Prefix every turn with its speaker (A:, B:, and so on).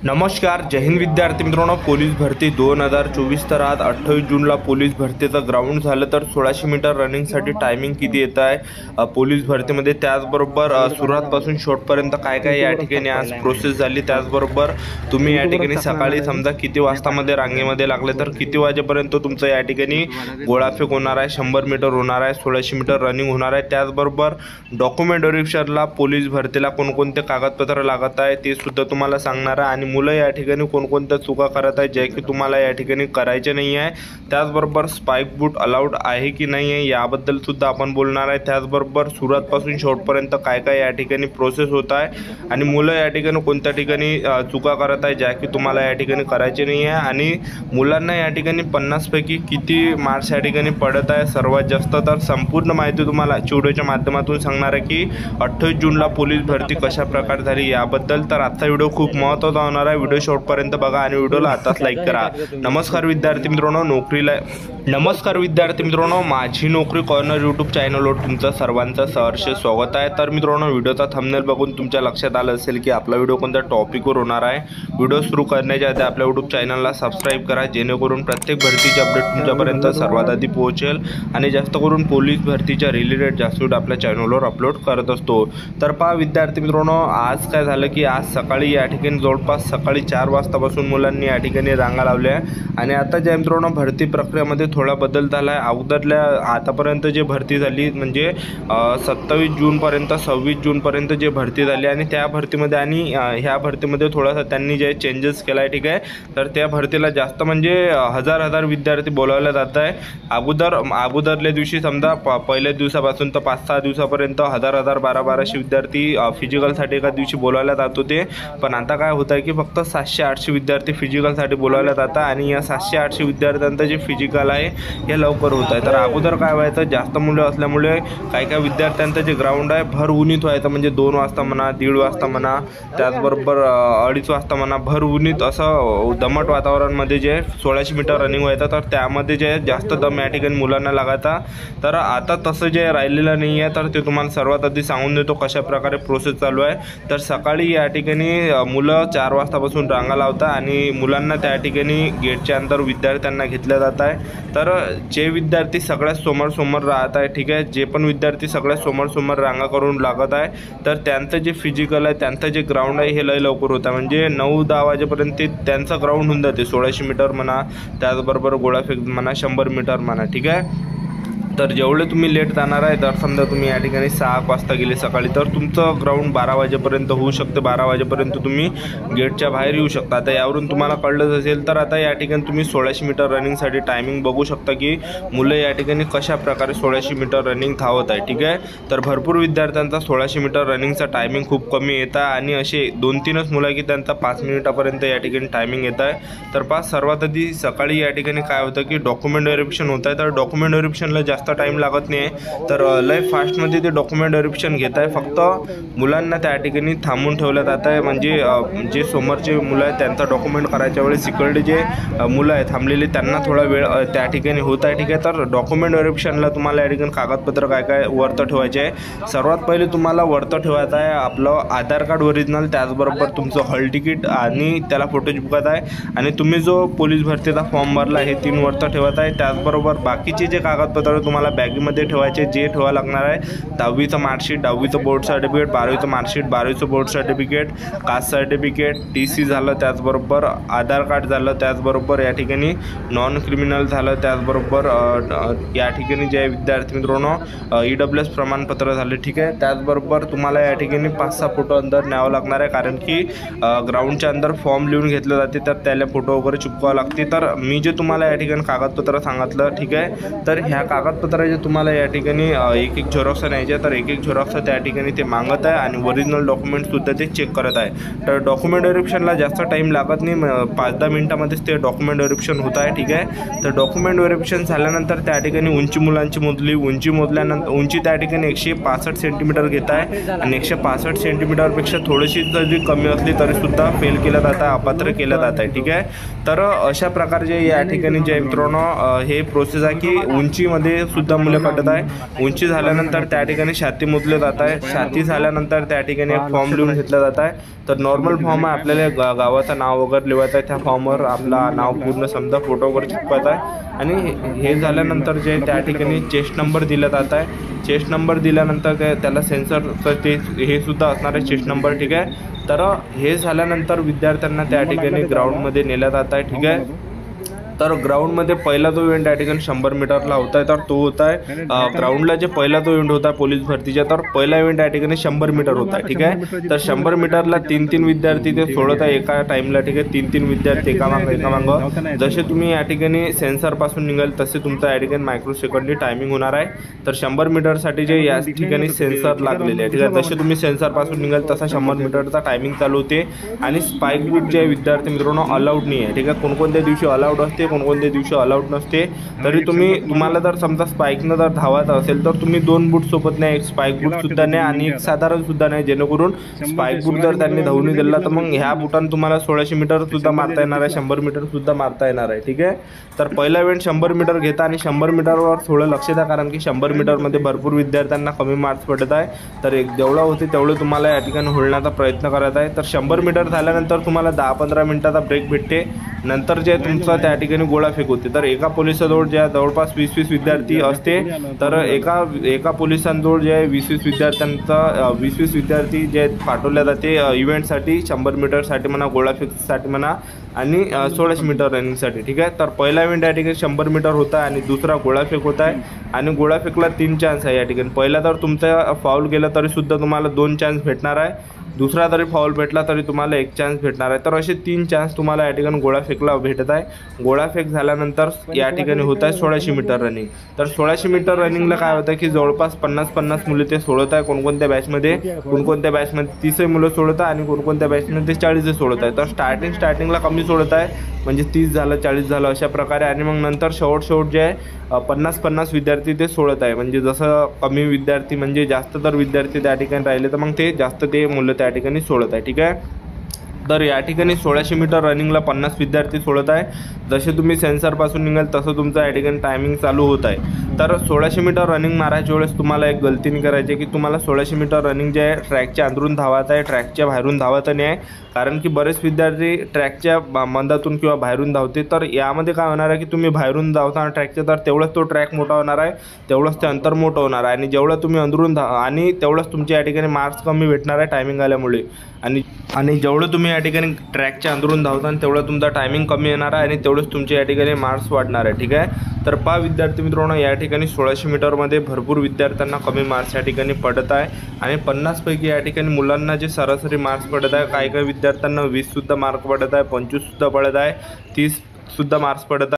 A: नमस्कार, जय हिंद विद्यार्थी मित्रांनो. पोलीस भरती 2024 तर आज 28 जूनला पोलीस भरतीचं ग्राउंड झालं. तर 1600 मीटर रनिंगसाठी टायमिंग किती येत आहे पोलीस भरतीमध्ये, त्याचबरोबर सुरुवातपासून शेवटपर्यंत काय काय या ठिकाणी आज प्रोसेस झाली, त्याचबरोबर तुम्ही या ठिकाणी सकाळी समजा किती वाजतामध्ये रांगेमध्ये लागले तर किती वाजेपर्यंत तुमचं या ठिकाणी गोळाफेक होणार आहे, 100 मीटर होणार आहे, 1600 मीटर रनिंग होणार आहे. त्याचबरोबर डॉक्युमेंट व्हेरिफिकेशनला पोलीस भरतीला कोणकोणते कागदपत्र लागत आहे ते सुद्धा तुम्हाला सांगणार आहे. आणि मुलं या ठिकाणी कोणकोणत्या चुका करत आहेत ज्या की तुम्हाला या ठिकाणी करायचे नाही आहे. त्याचबरोबर स्पाइक बूट अलाउड आहे की नाही आहे याबद्दल सुद्धा आपण बोलणार आहे. त्याचबरोबर सुरुवातपासून शेवटपर्यंत काय काय या ठिकाणी प्रोसेस होत आहे आणि मुलं या ठिकाणी कोणत्या ठिकाणी चुका करत आहे ज्या की तुम्हाला या ठिकाणी करायचे नाही आहे. आणि मुलांना या ठिकाणी 50 पैकी किती मार्क्स या ठिकाणी पडत आहे सर्वात जास्त, तर संपूर्ण माहिती तुम्हाला व्हिडिओच्या माध्यमातून सांगणार आहे की 28 जूनला पोलीस भरती कशा प्रकारे झाली याबद्दल. तर आजचा व्हिडिओ खूप महत्त्वाचा होणार आहे. व्हिडिओ शेवटपर्यंत बघा आणि व्हिडिओला आताच लाईक करा. नमस्कार विद्यार्थी मित्रांनो, माझी नोकरी कॉर्नर यूट्यूब चॅनलवर तुमचं सर्वांचं सहर्ष स्वागत आहे. तर मित्रांनो, व्हिडिओचा थंबनेल बघून तुमच्या लक्षात आलं असेल की आपला व्हिडिओ कोणत्या टॉपिकवर होणार आहे. व्हिडिओ सुरू करण्याच्या आधी आपल्या यूट्यूब चॅनलला सबस्क्राईब करा जेणेकरून प्रत्येक भरतीची अपडेट तुमच्यापर्यंत सर्वात आधी पोहोचेल आणि जास्त करून पोलीस भरतीच्या रिलेटेड जास्त व्हिडिओ आपल्या चॅनलवर अपलोड करत असतो. तर पहा विद्यार्थी मित्रांनो, आज काय झालं की आज सकाळी या ठिकाणी जवळपास सकाळी 4 वाजतापासून मुलांनी या ठिकाणी रांगा लावल्या आणि आता ज्या मित्रांनो भरती प्रक्रियेमध्ये थोडा बदल झाला आहे. अगोदरल्या आतापर्यंत जे भरती झाली म्हणजे 27 जूनपर्यंत 26 जूनपर्यंत जे भरती झाली आणि त्या भरतीमध्ये आणि ह्या भरतीमध्ये थोडासा त्यांनी जे चेंजेस केला आहे, ठीक आहे. तर त्या भरतीला जास्त म्हणजे हजार विद्यार्थी बोलावले जात आहे. अगोदरल्या दिवशी समजा पहिल्या दिवसापासून तर 5-6 दिवसापर्यंत हजार 1200 विद्यार्थी फिजिकलसाठी एका दिवशी बोलावले जात होते. पण आता काय होत आहे की फक्त 700-800 विद्यार्थी फिजिकलसाठी बोलावले जातात आणि या 700-800 विद्यार्थ्यांचं जे फिजिकल आहे हे लवकर होत आहे. तर अगोदर काय व्हायचं, जास्त मुलं असल्यामुळे काही विद्यार्थ्यांचं जे ग्राउंड आहे भर उन्हीत व्हायचं, म्हणजे 2 वाजता म्हणा, 1:30 वाजता म्हणा, त्याचबरोबर 2:30 वाजता म्हणा, भर उन्हीत असं दमट वातावरणामध्ये जे 1600 मीटर रनिंग व्हायचं. तर त्यामध्ये जे जास्त दम या ठिकाणी मुलांना लागायचा. तर आता तसं जे राहिलेलं नाही आहे, तर ते तुम्हाला सर्वात आधी सांगून देतो कशा प्रकारे प्रोसेस चालू आहे. तर सकाळी या ठिकाणी मुलं 4 वाजतापासून रांगा लावतात आणि मुलांना त्या ठिकाणी गेटच्या अंदर विद्यार्थ्यांना घेतलं जात आहे. तर जे विद्यार्थी सगळ्यात समोर राहत आहे, ठीक आहे, जे पण विद्यार्थी सगळ्यात समोर रांगा करून लागत आहे, तर त्यांचं जे फिजिकल आहे, त्यांचं जे ग्राउंड आहे हे लय लवकर होतं. म्हणजे 9-10 वाजेपर्यंत त्यांचं ग्राउंड होऊन जाते. 1600 मीटर म्हणा, त्याचबरोबर गोळाफेक म्हणा, 100 मीटर म्हणा, ठीक आहे. तर जेवढे तुम्ही लेट जाणार आहे, तर समजा तुम्ही या ठिकाणी 6 वाजता गेले सकाळी, तर तुमचं ग्राउंड 12 वाजेपर्यंत होऊ शकते. 12 वाजेपर्यंत तुम्ही गेटच्या बाहेर येऊ शकता. आता यावरून तुम्हाला कळलंच असेल. तर आता या ठिकाणी तुम्ही 1600 मीटर रनिंगसाठी टायमिंग बघू शकता की मुलं या ठिकाणी कशा प्रकारे 1600 मीटर रनिंग धावत आहे, ठीक आहे. तर भरपूर विद्यार्थ्यांचा 1600 मीटर रनिंगचा टायमिंग खूप कमी येत आहे आणि असे 2-3च मुलं की त्यांचा 5 मिनिटापर्यंत या ठिकाणी टायमिंग येत आहे. तर सर्वात आधी सकाळी या ठिकाणी काय होतं की डॉक्युमेंट व्हेरिफिकेशन होत आहे. तर डॉक्युमेंट व्हेरिफिकेशनला जास्त टाईम लागत नाही आहे. तर लय फास्टमध्ये ते डॉक्युमेंट व्हेरिफिकेशन घेत आहे. फक्त मुलांना त्या ठिकाणी थांबून ठेवलं जात आहे. म्हणजे जे समोरचे मुलं आहेत त्यांचा डॉक्युमेंट करायच्या वेळेस इकडे जे मुलं आहेत थांबलेले त्यांना थोडा वेळ त्या ठिकाणी होत आहे, ठीक आहे. तर डॉक्युमेंट व्हेरिफिकेशनला तुम्हाला या ठिकाणी कागदपत्र काय वरतं ठेवायचे आहे. सर्वात पहिले तुम्हाला वरतं ठेवायचं आहे आपलं आधार कार्ड ओरिजिनल, त्याचबरोबर तुमचं हॉल तिकीट आणि त्याला फोटो चिपकत आहे. आणि तुम्ही जो पोलीस भरतीचा फॉर्म भरला हे 3 वरतं ठेवत आहे. त्याचबरोबर बाकीचे जे कागदपत्र तुम्हाला बॅगेमध्ये ठेवायचे, जे ठेवावं लागणार आहे 10वीचं मार्कशीट, 10वीचं बोर्ड सर्टिफिकेट, 12वीचं मार्कशीट, 12वीचं board certificate, caste certificate, TC झालं, त्याचबरोबर आधार कार्ड झालं, त्याचबरोबर या ठिकाणी नॉन क्रिमिनल झालं, त्याचबरोबर या ठिकाणी जे विद्यार्थी मित्रांनो EWS प्रमाणपत्र झाले, ठीक आहे. त्याचबरोबर तुम्हाला या ठिकाणी 5-6 फोटो अंदर न्यावं लागणार आहे, कारण की ग्राउंडच्या अंदर फॉर्म लिहून घेतले जाते, तर त्याला फोटो वगैरे चिपकावं लागते. तर मी जे तुम्हाला या ठिकाणी कागदपत्र सांगितलं, ठीक आहे. तर ह्या कागदपत्राचे तुम्हाला या ठिकाणी एक झेरॉक्स न्यायचे. तर एक झेरॉक्स त्या ठिकाणी ते मागत आहे आणि ओरिजिनल डॉक्युमेंटसुद्धा ते चेक करत आहे. तर डॉक्युमेंट व्हेरिफिकेशनला जास्त टाईम लागत नाही, 5-10 मिनिटामध्येच ते डॉक्युमेंट व्हेरिफिकेशन होत आहे, ठीक आहे. तर डॉक्युमेंट व्हेरिफिकेशन झाल्यानंतर त्या ठिकाणी उंची मुलांची मोजली. उंची मोजल्यानंतर उंची त्या ठिकाणी 165 सेंटीमीटर घेत आहे आणि 165 सेंटीमीटरपेक्षा थोडीशी जरी कमी असली तरीसुद्धा फेल केलं जात आहे, अपात्र केलं जात आहे, ठीक आहे. तर अशा प्रकारचे या ठिकाणी जे मित्रांनो हे प्रोसेस आहे की उंचीमध्ये सुद्धा मूल्य पडत आहे। उंची झाल्यानंतर त्या ठिकाणी छाती मोजले जात आहे। छाती झाल्यानंतर त्या ठिकाणी एक फॉर्म लिहून घेतला जात आहे। तर नॉर्मल फॉर्म आहे, आपल्याला गावाचं नाव वगैरे लिहायचं आहे। त्या फॉर्मवर आपला नाव पूर्ण समजा फोटो वगैरे चिपकायचा आहे आणि हे झाल्यानंतर जे त्या ठिकाणी चेस्ट नंबर दिला जात आहे। चेस्ट नंबर दिल्यानंतर त्याला सेन्सरचं ते हे सुद्धा असणार आहे चेस्ट नंबर, ठीक आहे। तर हे झाल्यानंतर विद्यार्थ्यांना त्या ठिकाणी ग्राउंडमध्ये नेलं जात आहे, ठीक आहे। तर ग्राउंडमध्ये पहिला जो इव्हेंट त्या ठिकाणी 100 मीटरला होता आहे, तर तो होता आहे ग्राउंडला जे पहिला जो इव्हेंट होता पोलीस भरतीचा, तर पहिला इव्हेंट त्या ठिकाणी 100 मीटर होता आहे, ठीक आहे। तर 100 मीटरला 3-3 विद्यार्थी ते सोडत आहे एका टाईमला, ठीक आहे। 3-3 विद्यार्थी एकामागं जसे तुम्ही या ठिकाणी सेन्सरपासून निघाल तसे तुमचं या ठिकाणी मायक्रो सेकंडची टायमिंग होणार आहे। तर 100 मीटरसाठी जे या ठिकाणी सेन्सर लागलेले आहे, ठीक आहे। जसे तुम्ही सेन्सरपासून निघाल तसा 100 मीटरचा टायमिंग चालू होते आणि स्पाइक बूट जे विद्यार्थी मित्रांनो अलाउड नाही आहे, ठीक आहे। कोणकोणत्या दिवशी अलाउड असते, कोणकोणत्या दिवशी अलाउड नसते। तरी तुम्हाला जर समजा स्पाइकनं जर धावायचं असेल तर तुम्ही 2 बूट सोबत नाही, एक स्पाइक बूट सुद्धा नाही आणि एक साधारण सुद्धा नाही, जेणेकरून स्पाइक बूट जर त्यांनी धावून दिला तर मग ह्या बुटानं तुम्हाला 1600 मीटर सुद्धा मारता येणार आहे, 100 मीटर सुद्धा मारता येणार आहे, ठीक आहे। तर पहिला इव्हेंट 100 मीटर घेता आणि 100 मीटरवर थोडं लक्ष द्या, कारण की 100 मीटरमध्ये भरपूर विद्यार्थ्यांना कमी मार्क्स पडत आहे। तर एक जेवढा होते तेवढं तुम्हाला या ठिकाणी होण्याचा प्रयत्न करायचा आहे। तर 100 मीटर झाल्यानंतर तुम्हाला 10-15 मिनिटाचा ब्रेक भेटते। नंतर जे तुमचा त्या ठिकाणी गोळाफेक होते। तर एका पोलिसाजवळ ज्या जवळपास 20-20 विद्यार्थी असते, तर एका पोलिसांजवळ जे 20-20 विद्यार्थ्यांचा 20-20 विद्यार्थी जे पाठवले जाते इव्हेंटसाठी, 100 मीटरसाठी म्हणा, गोळाफेकसाठी म्हणा आणि 1600 मीटर रनिंगसाठी, ठीक आहे। तर पहिला इव्हेंट या ठिकाणी 100 मीटर होता आणि दुसरा गोळाफेक होत आहे आणि गोळाफेकला 3 चान्स आहे या ठिकाणी। पहिला जर तुमचा फाऊल गेला तरी सुद्धा तुम्हाला 2 चान्स भेटणार आहे, दुसरा जरी फाऊल भेटला तरी तुम्हाला 1 चान्स भेटणार आहे। तर असे 3 चान्स तुम्हाला या ठिकाणी गोळाफेकला भेटत आहे। गोळाफेक झाल्यानंतर या ठिकाणी होत आहे 1600 मीटर रनिंग। तर 1600 मीटर रनिंगला काय होतं की जवळपास 50-50 मुलं ते सोडत आहे कोणकोणत्या बॅचमध्ये 30 मुलं सोडत आहे आणि कोणकोणत्या बॅचमध्ये 40 सोडत आहे। तर स्टार्टिंगला कमी सोडत आहे, म्हणजे 30 झालं 40 झालं अशा प्रकारे, आणि मग नंतर शेवट जे आहे 50-50 विद्यार्थी ते सोडत आहे। म्हणजे जसं कमी विद्यार्थी म्हणजे जास्त तर विद्यार्थी त्या ठिकाणी राहिले तर मग ते जास्त ते मुलं त्या ठिकाणी सोडत आहे, ठीक आहे। तर या ठिकाणी 1600 मीटर रनिंगला 50 विद्यार्थी सोडत आहे। जसे तुम्ही सेन्सरपासून निघाल तसं तुमचं या ठिकाणी टायमिंग चालू होत आहे। तर 1600 मीटर रनिंग मारायच्या वेळेस तुम्हाला एक गलती नाही करायची की तुम्हाला 1600 मीटर रनिंग जे आहे ट्रॅकच्या अंदरून धावायचं आहे, ट्रॅकच्या बाहेरून धावायचं नाही आहे। कारण की बरेच विद्यार्थी ट्रॅकच्या मधातून किंवा बाहेरून धावते। तर यामध्ये काय होणार आहे की तुम्ही बाहेरून धावताना ट्रॅकच्या तर तेवढंच तो ट्रॅक मोठा होणार आहे, तेवढंच ते अंतर मोठं होणार आहे आणि जेवढं तुम्ही अंदरून आणि तेवढंच तुमच्या या ठिकाणी मार्क्स कमी भेटणार आहे टायमिंग आल्यामुळे। आणि जेवढं तुम्ही या ठिकाणी ट्रॅकच्या अंदरून धावताना तेवढं तुमचा टायमिंग कमी येणार आहे आणि तेवढंच तुमच्या या ठिकाणी मार्क्स वाढणार आहे, ठीक आहे। तर पहा विद्यार्थी मित्रांनो, या ठिकाणी 1600 मीटरमध्ये भरपूर विद्यार्थ्यांना कमी मार्क्स या ठिकाणी पडत आहे आणि 50 पैकी या ठिकाणी मुलांना जे सरासरी मार्क्स पडत आहे, काही विद्यार्थ्यांना 20 सुद्धा मार्क पडत आहे, 25 सुद्धा पडत आहे, 30 सुद्धा मार्क्स पडत आहे।